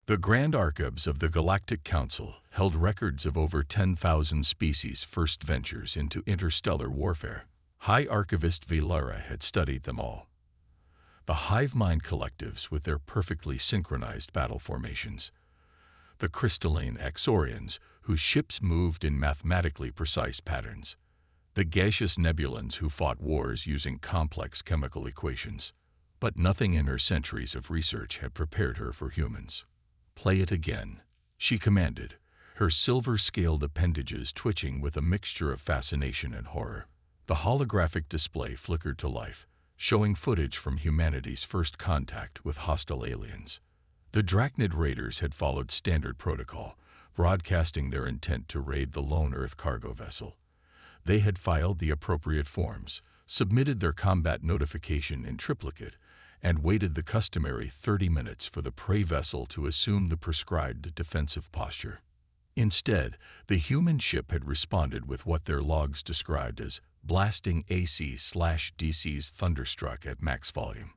The Grand Archives of the Galactic Council held records of over 10,000 species' first ventures into interstellar warfare. High Archivist Villara had studied them all. The hive mind collectives with their perfectly synchronized battle formations. The crystalline Exorians, whose ships moved in mathematically precise patterns. The gaseous nebulans who fought wars using complex chemical equations. But nothing in her centuries of research had prepared her for humans. "Play it again," she commanded, her silver-scaled appendages twitching with a mixture of fascination and horror. The holographic display flickered to life, showing footage from humanity's first contact with hostile aliens. The Drachnid raiders had followed standard protocol, broadcasting their intent to raid the lone Earth cargo vessel. They had filed the appropriate forms, submitted their combat notification in triplicate, and waited the customary 30 minutes for the prey vessel to assume the prescribed defensive posture. Instead, the human ship had responded with what their logs described as blasting AC/DCs thunderstruck at max volume,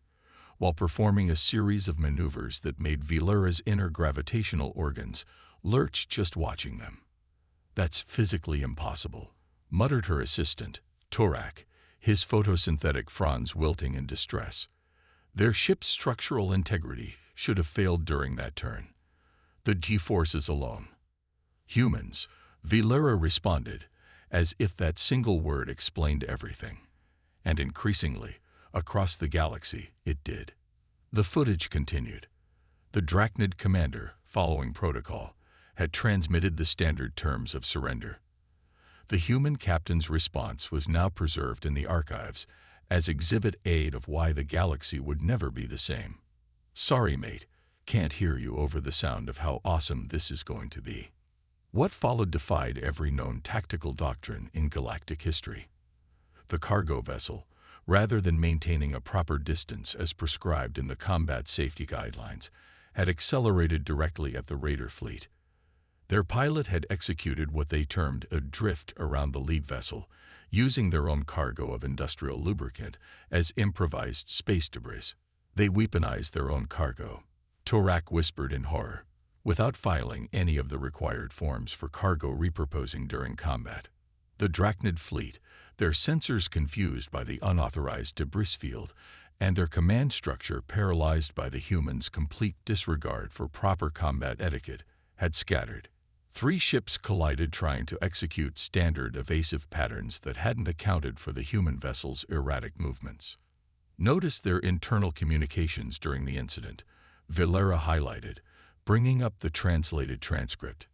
while performing a series of maneuvers that made Vilara's inner gravitational organs lurch just watching them. "That's physically impossible," muttered her assistant, Torak, his photosynthetic fronds wilting in distress. Their ship's structural integrity should have failed during that turn. The G-forces alone. "Humans," Vilara responded, as if that single word explained everything. And increasingly, across the galaxy, it did. The footage continued. The Drachnid commander, following protocol, had transmitted the standard terms of surrender. The human captain's response was now preserved in the archives as Exhibit A of why the galaxy would never be the same. "Sorry, mate, can't hear you over the sound of how awesome this is going to be." What followed defied every known tactical doctrine in galactic history. The cargo vessel, rather than maintaining a proper distance as prescribed in the combat safety guidelines, had accelerated directly at the raider fleet. Their pilot had executed what they termed a drift around the lead vessel, using their own cargo of industrial lubricant as improvised space debris. "They weaponized their own cargo," Torak whispered in horror, "without filing any of the required forms for cargo repurposing during combat." The Drachnid fleet, their sensors confused by the unauthorized debris field, and their command structure paralyzed by the humans' complete disregard for proper combat etiquette, had scattered. 3 ships collided trying to execute standard evasive patterns that hadn't accounted for the human vessel's erratic movements. "Notice their internal communications during the incident," Vilara highlighted, bringing up the translated transcript.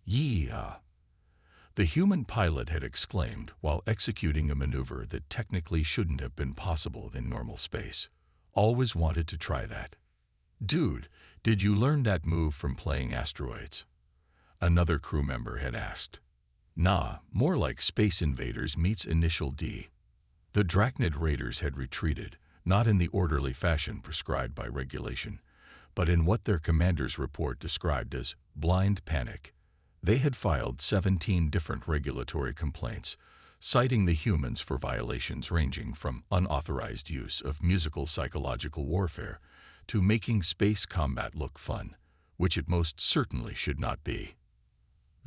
"Yeah," the human pilot had exclaimed while executing a maneuver that technically shouldn't have been possible in normal space. "Always wanted to try that." "Dude, did you learn that move from playing asteroids?" another crew member had asked. "Nah, more like Space Invaders meets Initial D." The Drachnid raiders had retreated, not in the orderly fashion prescribed by regulation, but in what their commander's report described as blind panic. They had filed 17 different regulatory complaints, citing the humans for violations ranging from unauthorized use of musical psychological warfare to making space combat look fun, which it most certainly should not be.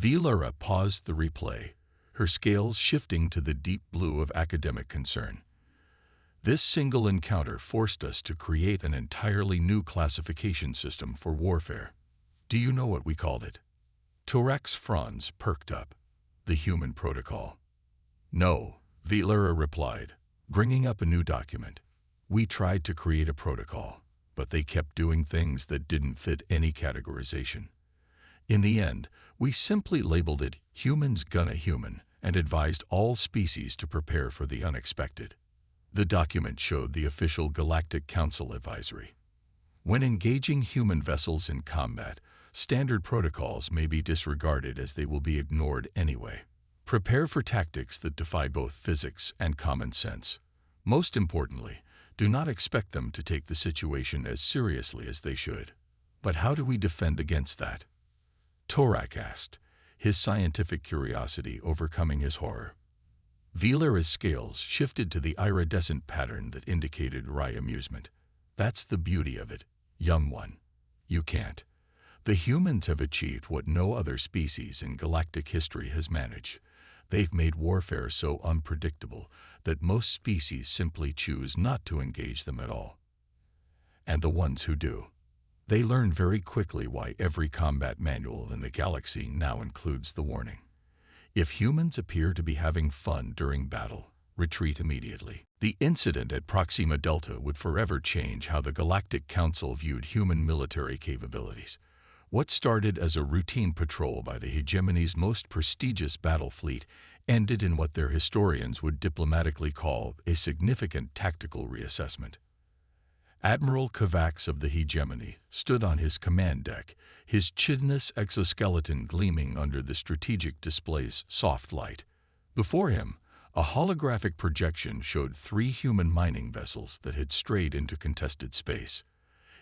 Vilara paused the replay, her scales shifting to the deep blue of academic concern. "This single encounter forced us to create an entirely new classification system for warfare. Do you know what we called it?" Torak's fronds perked up. "The human protocol." "No," Vilara replied, bringing up a new document. "We tried to create a protocol, but they kept doing things that didn't fit any categorization. In the end, we simply labeled it humans gonna human and advised all species to prepare for the unexpected." The document showed the official Galactic Council advisory. "When engaging human vessels in combat, standard protocols may be disregarded as they will be ignored anyway. Prepare for tactics that defy both physics and common sense. Most importantly, do not expect them to take the situation as seriously as they should." "But how do we defend against that?" Torak asked, his scientific curiosity overcoming his horror. Vilara's scales shifted to the iridescent pattern that indicated wry amusement. "That's the beauty of it, young one. You can't. The humans have achieved what no other species in galactic history has managed. They've made warfare so unpredictable that most species simply choose not to engage them at all. And the ones who do, they learn very quickly why every combat manual in the galaxy now includes the warning. If humans appear to be having fun during battle, retreat immediately. The incident at Proxima Delta would forever change how the Galactic Council viewed human military capabilities. What started as a routine patrol by the hegemony's most prestigious battle fleet ended in what their historians would diplomatically call a significant tactical reassessment. Admiral Kovacs of the hegemony stood on his command deck, his chitinous exoskeleton gleaming under the strategic display's soft light. Before him, a holographic projection showed 3 human mining vessels that had strayed into contested space.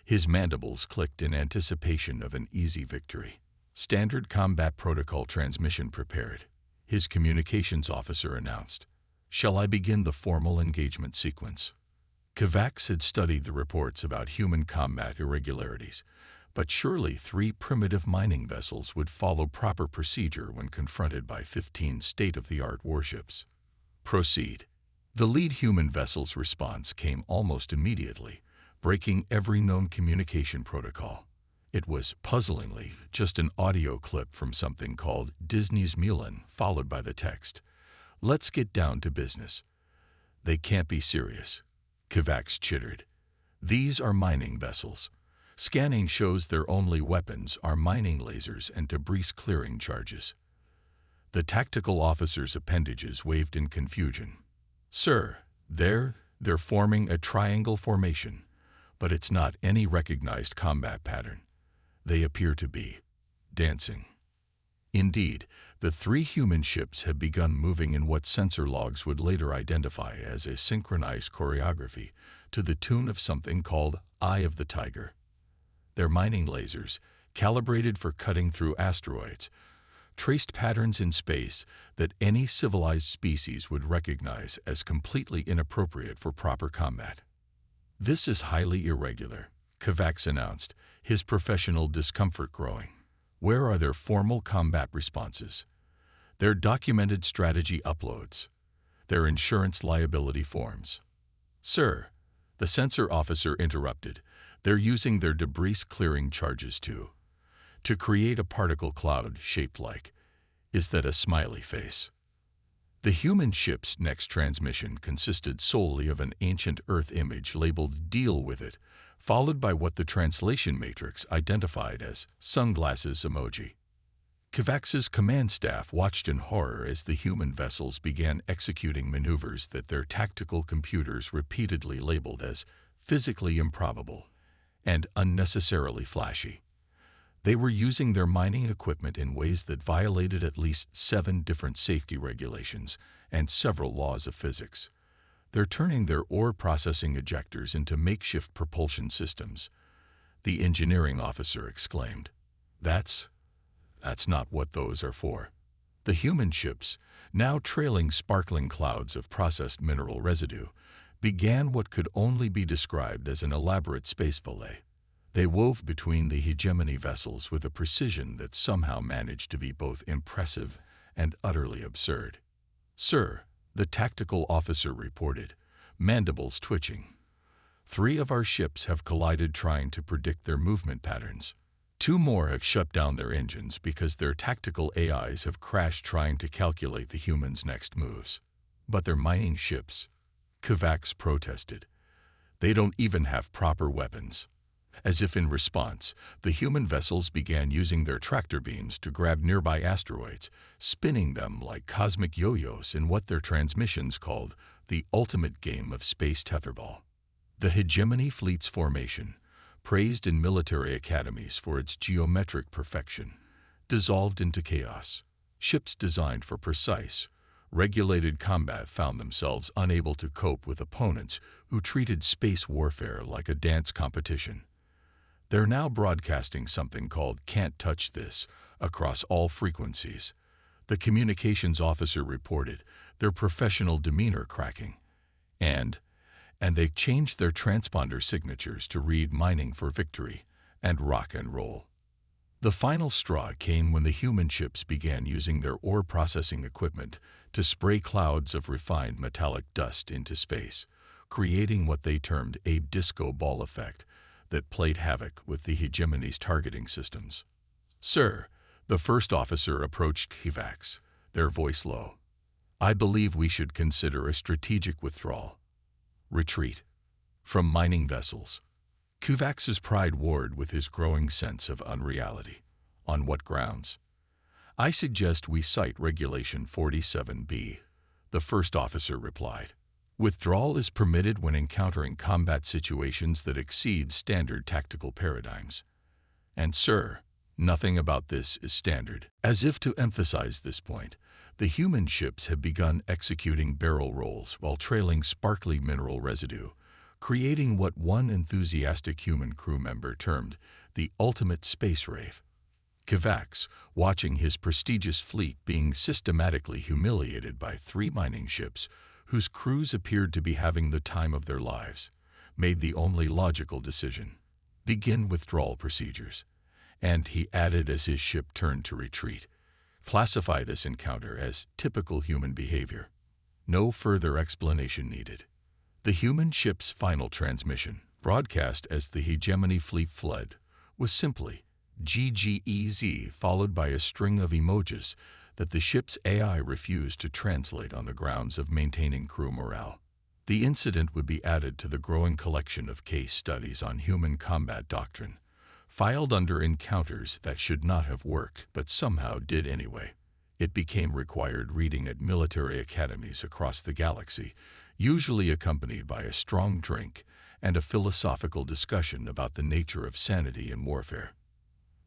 His mandibles clicked in anticipation of an easy victory. Standard combat protocol transmission prepared. His communications officer announced, "Shall I begin the formal engagement sequence?" Kovacs had studied the reports about human combat irregularities, but surely 3 primitive mining vessels would follow proper procedure when confronted by 15 state-of-the-art warships. "Proceed." The lead human vessel's response came almost immediately, breaking every known communication protocol. It was, puzzlingly, just an audio clip from something called Disney's Mulan, followed by the text, "Let's get down to business." "They can't be serious," Kovacs chittered. "These are mining vessels. Scanning shows their only weapons are mining lasers and debris-clearing charges." The tactical officer's appendages waved in confusion. "Sir, they're forming a triangle formation, but it's not any recognized combat pattern. They appear to be dancing." Indeed, the 3 human ships had begun moving in what sensor logs would later identify as a synchronized choreography to the tune of something called Eye of the Tiger. Their mining lasers, calibrated for cutting through asteroids, traced patterns in space that any civilized species would recognize as completely inappropriate for proper combat. "This is highly irregular," Kovacs announced, his professional discomfort growing. "Where are their formal combat responses? Their documented strategy uploads? Their insurance liability forms?" "Sir," the sensor officer interrupted, "they're using their debris-clearing charges to create a particle cloud shaped like, is that a smiley face?" The human ship's next transmission consisted solely of an ancient Earth image labeled "Deal with it," followed by what the translation matrix identified as sunglasses emoji. Kovacs's command staff watched in horror as the human vessels began executing maneuvers that their tactical computers repeatedly labeled as physically improbable and unnecessarily flashy. They were using their mining equipment in ways that violated at least 7 different safety regulations and several laws of physics. They're turning their ore processing ejectors into makeshift propulsion systems, the engineering officer exclaimed. That's not what those are for." The human ships, now trailing sparkling clouds of processed mineral residue, began what could only be described as an elaborate space ballet. They wove between the hegemony vessels with a precision that somehow managed to be both impressive and utterly absurd. "Sir," the tactical officer reported, mandibles twitching, "3 of our ships have collided trying to predict their movement patterns. 2 more have shut down their engines because their tactical AIs have crashed trying to calculate the humans' next moves. But they're mining ships," Kovacs protested. "They don't even have proper weapons." As if in response, the human vessels began using their tractor beams to grab nearby asteroids, spinning them like cosmic yo-yos in what their transmissions called the ultimate game of space tetherball. The hegemony fleet's formation, praised in military academies for its geometric perfection, dissolved into chaos. Ships designed for precise, regulated combat found themselves unable to cope with opponents who treated space warfare like a dance competition. They're now broadcasting something called "Can't Touch This" across all frequencies. The communications officer reported, their professional demeanor cracking. And they changed their transponder signatures to read "Mining for Victory" and "Rock and Roll." The final straw came when the human ships began using their ore processing equipment to spray clouds of refined metallic dust into space, creating what they termed a disco ball effect that played havoc with the hegemony's targeting systems. "Sir," the first officer approached Kivax, their voice low. "I believe we should consider a strategic withdrawal. Retreat. From mining vessels." Kivax's pride warred with his growing sense of unreality. "On what grounds?" "I suggest we cite Regulation 47B," the first officer replied. "Withdrawal is permitted when encountering combat situations that exceed standard tactical paradigms. And, sir, nothing about this is standard." As if to emphasize this point, the human ships have begun executing barrel rolls while trailing sparkly mineral residue, creating what one enthusiastic human crew member termed the ultimate space rave. Kivax, watching his prestigious fleet being systematically humiliated by 3 mining ships whose crews appeared to be having the time of their lives, made the only logical decision: begin withdrawal procedures. And he added as his ship turned to retreat, "Classify this encounter as typical human behavior. No further explanation needed." The human ship's final transmission, broadcast as the hegemony fleet fled, was simply GGEZ, followed by a string of emojis that the ship's AI refused to translate on the grounds of maintaining crew morale. The incident would be added to the growing collection of case studies on human combat doctrine, filed under encounters that should not have worked but somehow did anyway. It became required reading at military academies across the galaxy, usually accompanied by a strong drink and a philosophical discussion about the nature of sanity in warfare.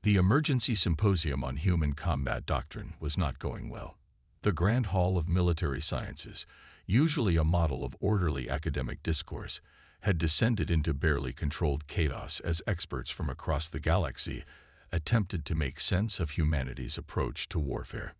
The Emergency Symposium on Human Combat Doctrine was not going well. The Grand Hall of Military Sciences, usually a model of orderly academic discourse, had descended into barely controlled chaos as experts from across the galaxy attempted to make sense of humanity's approach to warfare.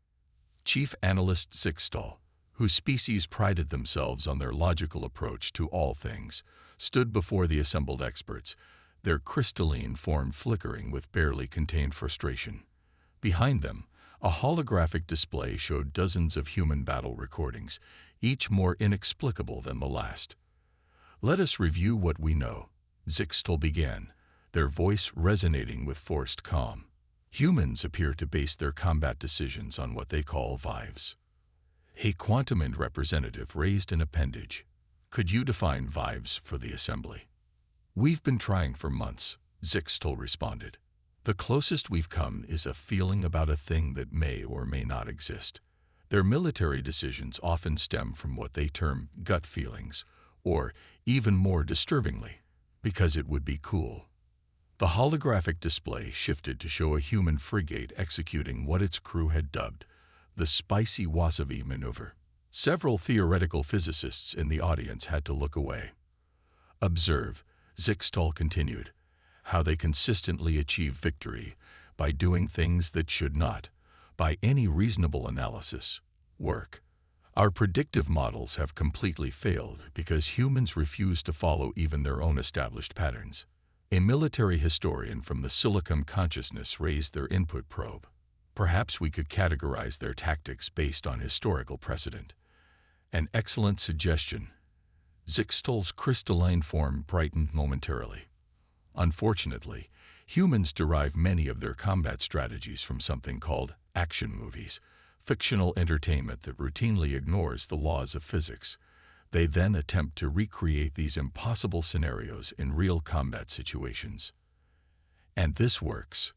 Chief Analyst Zixtal, whose species prided themselves on their logical approach to all things, stood before the assembled experts, their crystalline form flickering with barely contained frustration. Behind them, a holographic display showed dozens of human battle recordings, each more inexplicable than the last. "Let us review what we know," Zixtal began, their voice resonating with forced calm. "Humans appear to base their combat decisions on what they call vibes." A quantum representative raised an appendage. "Could you define vibes for the assembly?" "We've been trying for months," Zixtal responded. "The closest we've come is a feeling about a thing that may or may not exist. Their military decisions often stem from what they term gut feelings, or, even more disturbingly, because it would be cool." The holographic display shifted to show a human frigate executing what its crew had dubbed the spicy wasabi maneuver. Several theoretical physicists in the audience had to look away. "Observe," Zixtal continued, "how they consistently achieve victory by doing things that should not, by any reasonable analysis, work. Our predictive models have completely failed because humans refuse to follow even their own established patterns." A military historian from the Silicon Consciousness raised their input probe. "Perhaps we could categorize their tactics based on historical precedent." "An excellent suggestion." Zixtal's crystalline form brightened momentarily. "Unfortunately, humans derive many of their combat strategies from something called action movies, fictional entertainment that routinely ignores the laws of physics. They then attempt to recreate these impossible scenarios in real combat situations." "And this works?"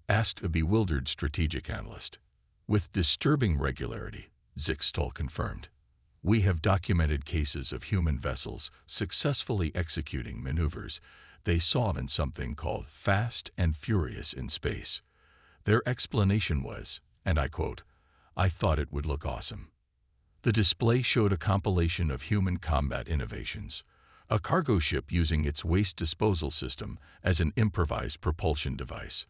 asked a bewildered strategic analyst. "With disturbing regularity," Zixtal confirmed. "We have documented cases of human vessels successfully executing maneuvers they saw in something called Fast and Furious in space. Their explanation was, and I quote, 'I thought it would look awesome.'" The display showed a compilation of human combat innovations: a cargo ship using its waste disposal system as an improvised propulsion device,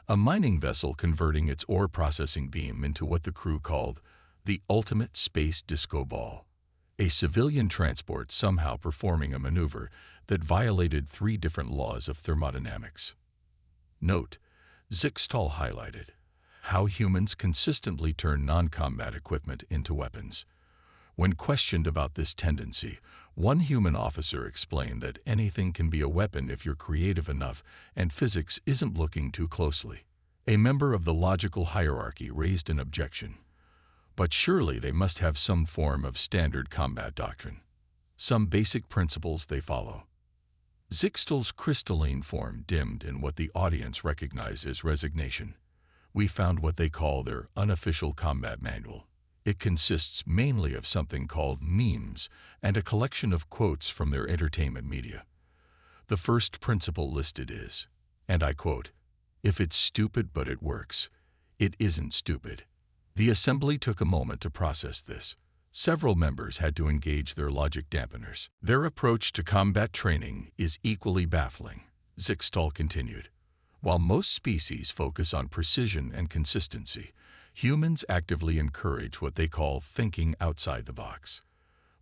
a mining vessel converting its ore processing beam into what the crew called the ultimate space disco ball, a civilian transport somehow performing a maneuver that violated 3 different laws of thermodynamics. Note, Zixtal highlighted how humans consistently turn non-combat equipment into weapons. When questioned about this tendency, one human officer explained that anything can be a weapon if you're creative enough and physics isn't looking too closely. A member of the logical hierarchy raised an objection. But surely they must have some form of standard combat doctrine, some basic principles they follow. Zixtal's crystalline form dimmed in what the audience recognized as resignation. We found what they call their unofficial combat manual. It consists mainly of something called memes and a collection of quotes from their entertainment media. The first principle listed is, and I quote, "If it's stupid but it works, it isn't stupid." The assembly took a moment to process this. Several members had to engage their logic dampeners. Their approach to combat training is equally baffling, Zixtal continued. While most species focus on precision and consistency, humans actively encourage what they call thinking outside the box.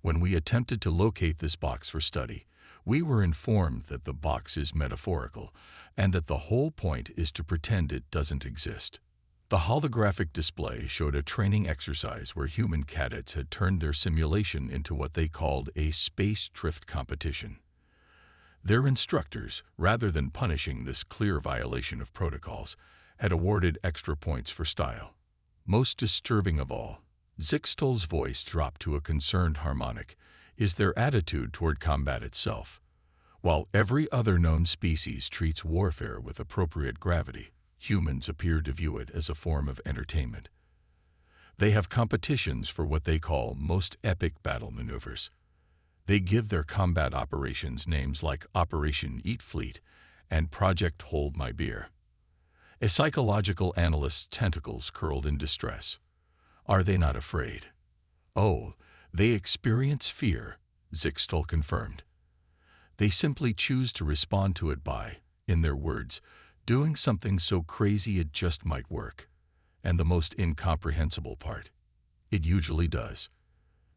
When we attempted to locate this box for study, we were informed that the box is metaphorical and that the whole point is to pretend it doesn't exist. The holographic display showed a training exercise where human cadets had turned their simulation into what they called a space drift competition. Their instructors, rather than punishing this clear violation of protocols, had awarded extra points for style. Most disturbing of all, Zixtal's voice dropped to a concerned harmonic, is their attitude toward combat itself. While every other known species treats warfare with appropriate gravity, humans appear to view it as a form of entertainment. They have competitions for what they call most epic battle maneuvers. They give their combat operations names like Operation Eat Fleet and Project Hold My Beer. A psychological analyst's tentacles curled in distress. Are they not afraid? Oh, they experience fear, Zixtal confirmed. They simply choose to respond to it by, in their words, doing something so crazy it just might work. And the most incomprehensible part, it usually does.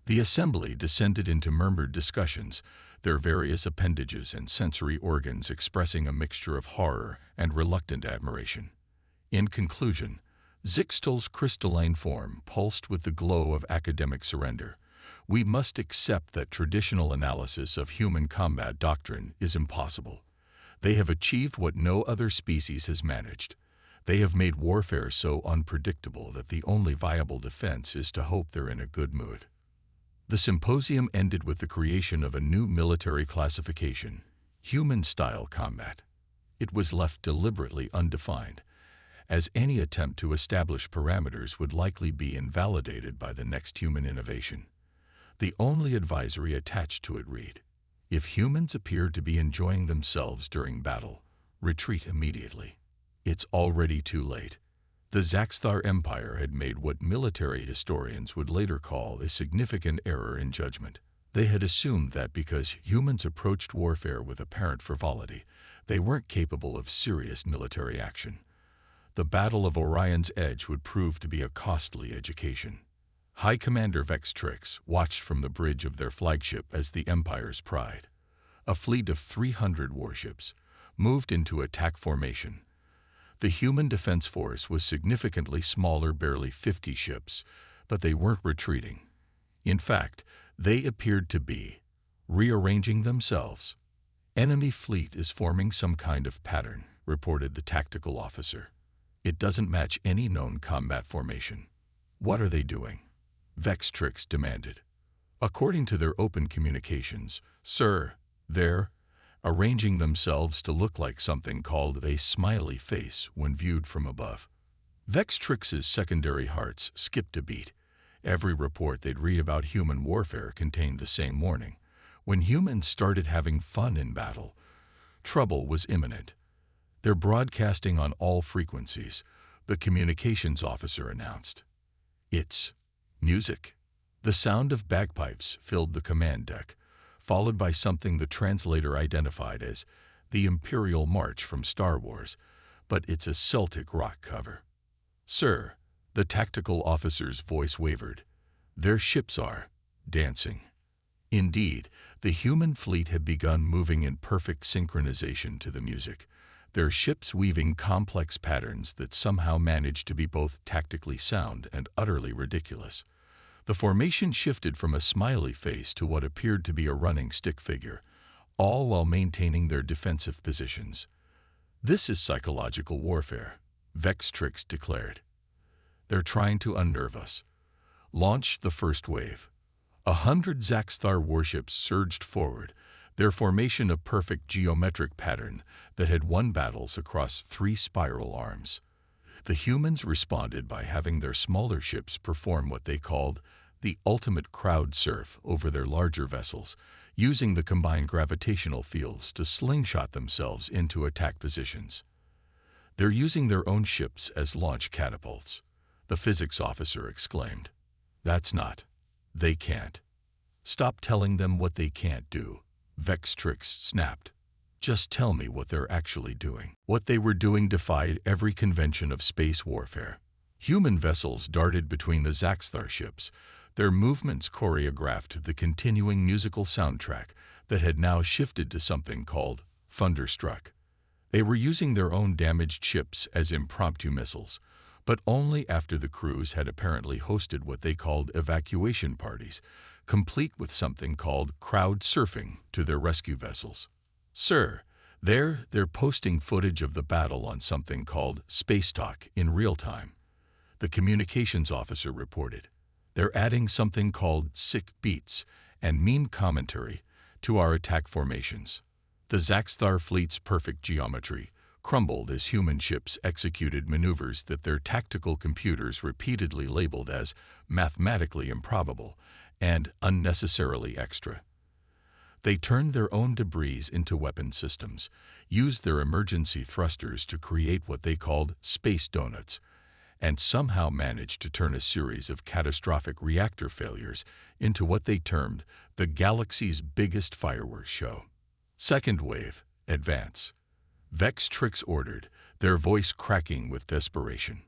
The assembly descended into murmured discussions, their various appendages and sensory organs expressing a mixture of horror and reluctant admiration. In conclusion, Zixtal's crystalline form pulsed with the glow of academic surrender. We must accept that traditional analysis of human combat doctrine is impossible. They have achieved what no other species has managed. They have made warfare so unpredictable that the only viable defense is to hope they're in a good mood. The symposium ended with the creation of a new military classification, human-style combat. It was left deliberately undefined, as any attempt to establish parameters would likely be invalidated by the next human innovation. The only advisory attached to it read, "If humans appear to be enjoying themselves during battle, retreat immediately. It's already too late." The Zaxthar Empire had made what military historians would later call a significant error in judgment. They had assumed that because humans approached warfare with apparent frivolity, they weren't capable of serious military action. The Battle of Orion's Edge would prove to be a costly education. High Commander Vextrix watched from the bridge of their flagship as the Empire's pride. A fleet of 300 warships moved into attack formation. The human defense force was significantly smaller, barely 50 ships, but they weren't retreating. In fact, they appeared to be rearranging themselves. "Enemy fleet is forming some kind of pattern," reported the tactical officer. "It doesn't match any known combat formation." "What are they doing?" Vextrix demanded. "According to their open communications, sir, they're arranging themselves to look like something called a smiley face when viewed from above." Vextrix's secondary hearts skipped a beat. Every report they'd read about human warfare contained the same warning. When humans started having fun in battle, trouble was imminent. "They're broadcasting on all frequencies," the communications officer announced. "It's music." The sound of bagpipes filled the command deck, followed by something the translator identified as the Imperial March from Star Wars, but it's a Celtic rock cover. "Sir," the tactical officer's voice wavered, "their ships are dancing." Indeed, the human fleet had begun moving in perfect synchronization to the music. their ships weaving complex patterns that somehow managed to be both tactically sound and utterly ridiculous. The formation shifted from a smiley face to what appeared to be a running stick figure, all while maintaining their defensive positions. "This is psychological warfare," Vextrix declared. "They're trying to unnerve us." Launch the first wave. 100 Zaxthar warships surged forward, their formation a perfect geometric pattern that had won battles across 3 spiral arms. The humans responded by having their smaller ships perform what they called the ultimate crowd surf over their larger vessels, using the combined gravitational fields to slingshot themselves into attack positions. "They're using their own ships as launch catapults," the physics officer exclaimed. "That's not. They can't." "Stop telling them what they can't do," Vextrix snapped. "Just tell me what they're actually doing." What they were doing defied every convention of space warfare. Human vessels darted between the Zaxthar ships, their movements choreographed to the continuing musical soundtrack that had now shifted to something called Thunderstruck. They were using their own damaged ships as impromptu missiles, but only after the crews had apparently hosted what they called evacuation parties, complete with something called crowd surfing to their rescue vessels. "Sir, they're posting footage of the battle on something called Space Talk in real time," the communications officer reported. "They're adding something called sick beats and meme commentary to our attack formations." The Zaxthar fleet's perfect geometry crumbled as human ships executed maneuvers that their tactical computers repeatedly labeled as mathematically improbable and unnecessarily extra. They turned their own debris into weapon systems, used their emergency thrusters to create what they called space donuts, and somehow managed to turn a series of catastrophic reactor failures into what they termed the galaxy's biggest fireworks show. "Second wave, advance," Vextrix ordered, their voice cracking with desperation.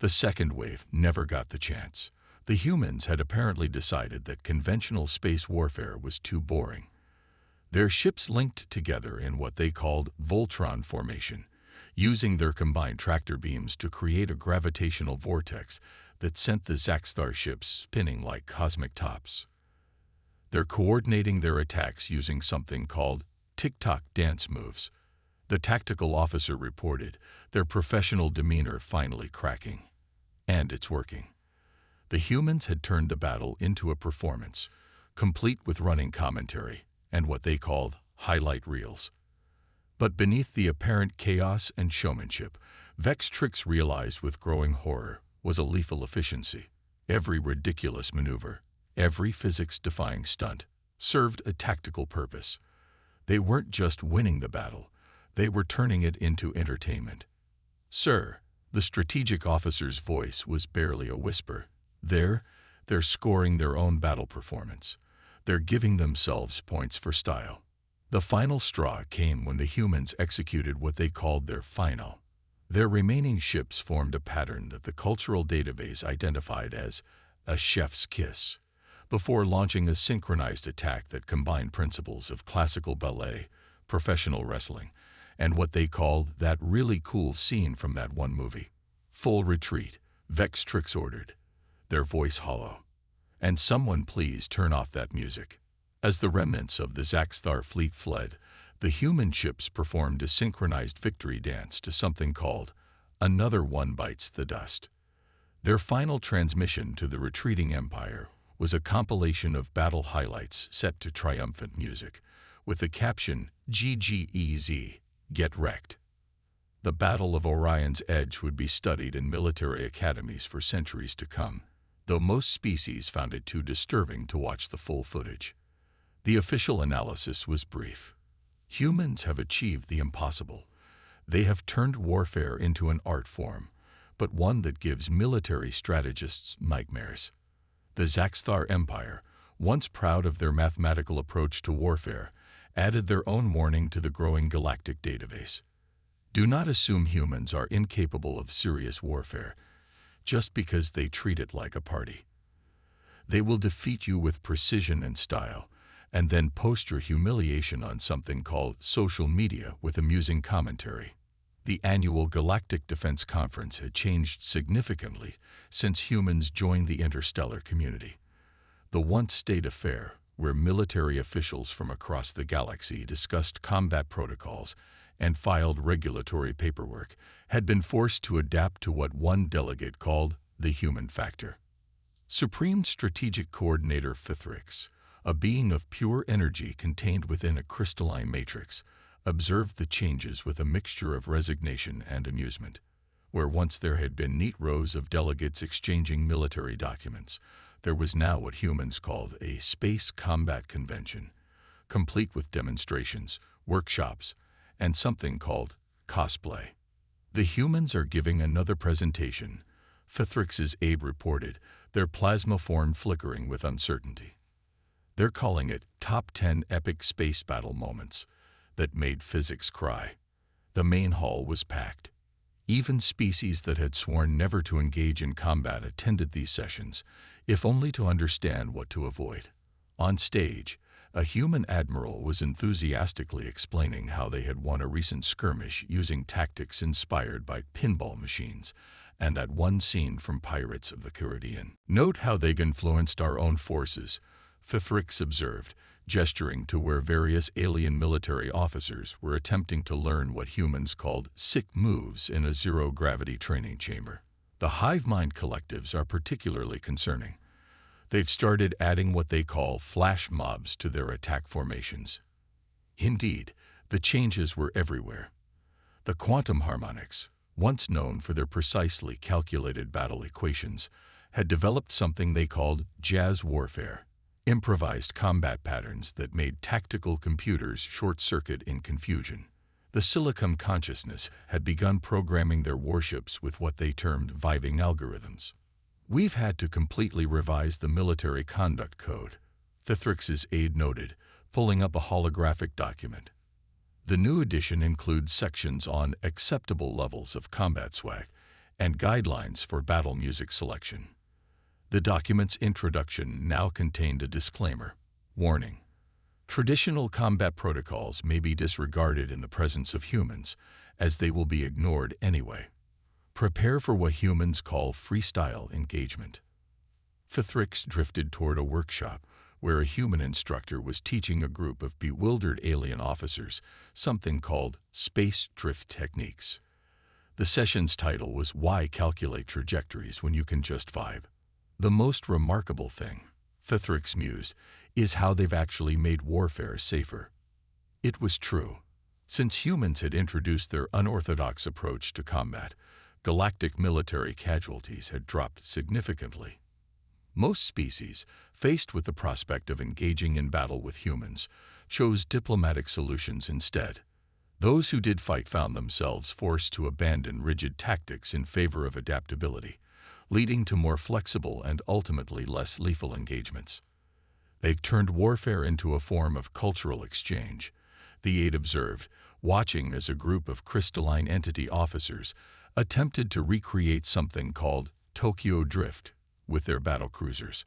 The second wave never got the chance. The humans had apparently decided that conventional space warfare was too boring. Their ships linked together in what they called Voltron formation, using their combined tractor beams to create a gravitational vortex that sent the Zaxthar ships spinning like cosmic tops. They're coordinating their attacks using something called TikTok dance moves, the tactical officer reported, their professional demeanor finally cracking. And it's working. The humans had turned the battle into a performance, complete with running commentary and what they called highlight reels. But beneath the apparent chaos and showmanship, Vextrix realized with growing horror was a lethal efficiency. Every ridiculous maneuver, every physics-defying stunt, served a tactical purpose. They weren't just winning the battle, they were turning it into entertainment. "Sir," the strategic officer's voice was barely a whisper. They're scoring their own battle performance. They're giving themselves points for style." The final straw came when the humans executed what they called their final. Their remaining ships formed a pattern that the cultural database identified as a chef's kiss, before launching a synchronized attack that combined principles of classical ballet, professional wrestling, and what they called that really cool scene from that one movie. "Full retreat," Vextrix ordered, their voice hollow. "And someone please turn off that music." As the remnants of the Zaxthar fleet fled, the human ships performed a synchronized victory dance to something called "Another One Bites the Dust." Their final transmission to the retreating empire was a compilation of battle highlights set to triumphant music, with the caption "GGEZ, get wrecked." The Battle of Orion's Edge would be studied in military academies for centuries to come, though most species found it too disturbing to watch the full footage. The official analysis was brief. Humans have achieved the impossible. They have turned warfare into an art form, but one that gives military strategists nightmares. The Zaxthar Empire, once proud of their mathematical approach to warfare, added their own warning to the growing galactic database. Do not assume humans are incapable of serious warfare just because they treat it like a party. They will defeat you with precision and style, and then post your humiliation on something called social media with amusing commentary. The annual Galactic Defense Conference had changed significantly since humans joined the interstellar community. The once state affair, where military officials from across the galaxy discussed combat protocols and filed regulatory paperwork, had been forced to adapt to what one delegate called the human factor. Supreme Strategic Coordinator Fithrix, a being of pure energy contained within a crystalline matrix, observed the changes with a mixture of resignation and amusement. Where once there had been neat rows of delegates exchanging military documents, there was now what humans called a space combat convention, complete with demonstrations, workshops, and something called cosplay. The humans are giving another presentation, Fithrix's aide reported, their plasma form flickering with uncertainty. They're calling it Top 10 Epic Space Battle Moments that made physics cry. The main hall was packed. Even species that had sworn never to engage in combat attended these sessions, if only to understand what to avoid. On stage, a human admiral was enthusiastically explaining how they had won a recent skirmish using tactics inspired by pinball machines, and that one scene from Pirates of the Caribbean. "Note how they've influenced our own forces," Fithrix observed, gesturing to where various alien military officers were attempting to learn what humans called sick moves in a zero-gravity training chamber. The hive mind collectives are particularly concerning. They've started adding what they call flash mobs to their attack formations. Indeed, the changes were everywhere. The quantum harmonics, once known for their precisely calculated battle equations, had developed something they called jazz warfare, improvised combat patterns that made tactical computers short-circuit in confusion. The Silicon consciousness had begun programming their warships with what they termed vibing algorithms. "We've had to completely revise the military conduct code," Fithrix's aide noted, pulling up a holographic document. The new edition includes sections on acceptable levels of combat swag and guidelines for battle music selection. The document's introduction now contained a disclaimer. Warning: traditional combat protocols may be disregarded in the presence of humans, as they will be ignored anyway. Prepare for what humans call freestyle engagement. Fithrix drifted toward a workshop where a human instructor was teaching a group of bewildered alien officers something called space drift techniques. The session's title was "Why Calculate Trajectories When You Can Just Vibe?" The most remarkable thing, Fithrix mused, is how they've actually made warfare safer. It was true. Since humans had introduced their unorthodox approach to combat, galactic military casualties had dropped significantly. Most species, faced with the prospect of engaging in battle with humans, chose diplomatic solutions instead. Those who did fight found themselves forced to abandon rigid tactics in favor of adaptability, leading to more flexible and ultimately less lethal engagements. They've turned warfare into a form of cultural exchange, the aide observed, watching as a group of crystalline entity officers attempted to recreate something called Tokyo Drift with their battle cruisers.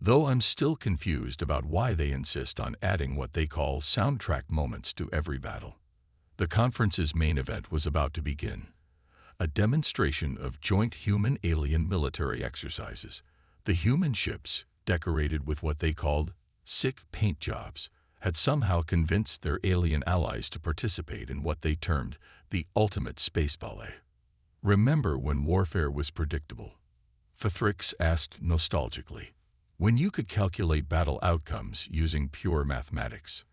Though I'm still confused about why they insist on adding what they call soundtrack moments to every battle. The conference's main event was about to begin. A demonstration of joint human-alien military exercises. The human ships, decorated with what they called sick paint jobs, had somehow convinced their alien allies to participate in what they termed the ultimate space ballet. "Remember when warfare was predictable?" Fithrix asked nostalgically. "When you could calculate battle outcomes using pure mathematics.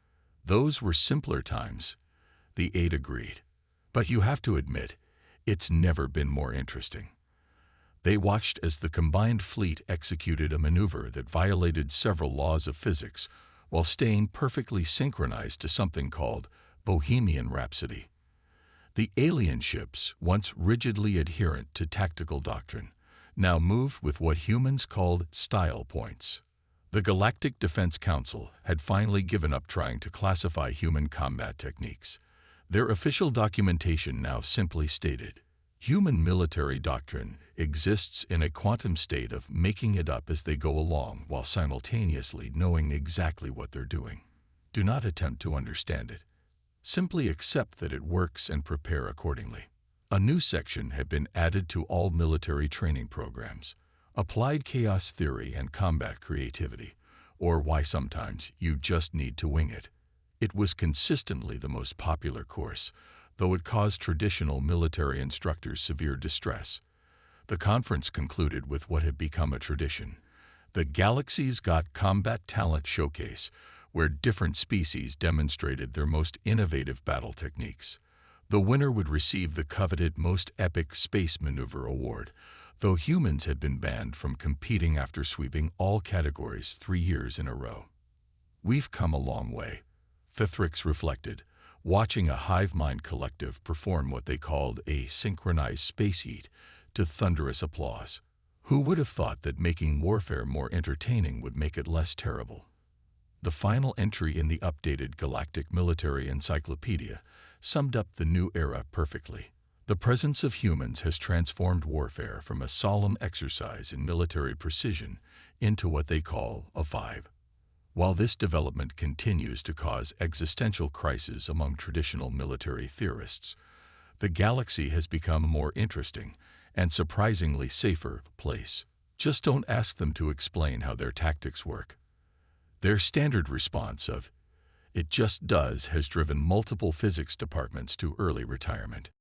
Those were simpler times," the aide agreed. "But you have to admit, it's never been more interesting." They watched as the combined fleet executed a maneuver that violated several laws of physics while staying perfectly synchronized to something called Bohemian Rhapsody. The alien ships, once rigidly adherent to tactical doctrine, now moved with what humans called style points. The Galactic Defense Council had finally given up trying to classify human combat techniques. Their official documentation now simply stated, "Human military doctrine exists in a quantum state of making it up as they go along while simultaneously knowing exactly what they're doing. Do not attempt to understand it. Simply accept that it works and prepare accordingly." A new section had been added to all military training programs: Applied Chaos Theory and Combat Creativity, or why sometimes you just need to wing it. It was consistently the most popular course, though it caused traditional military instructors severe distress. The conference concluded with what had become a tradition: the Galaxy's Got Combat Talent Showcase, where different species demonstrated their most innovative battle techniques. The winner would receive the coveted Most Epic Space Maneuver Award, though humans had been banned from competing after sweeping all categories 3 years in a row. We've come a long way, Thethrix reflected, watching a hive mind collective perform what they called a synchronized space heat to thunderous applause. Who would have thought that making warfare more entertaining would make it less terrible? The final entry in the updated Galactic Military Encyclopedia summed up the new era perfectly. The presence of humans has transformed warfare from a solemn exercise in military precision into what they call a vibe. While this development continues to cause existential crises among traditional military theorists, the galaxy has become a more interesting and surprisingly safer place. Just don't ask them to explain how their tactics work. Their standard response of, "It just does," has driven multiple physics departments to early retirement.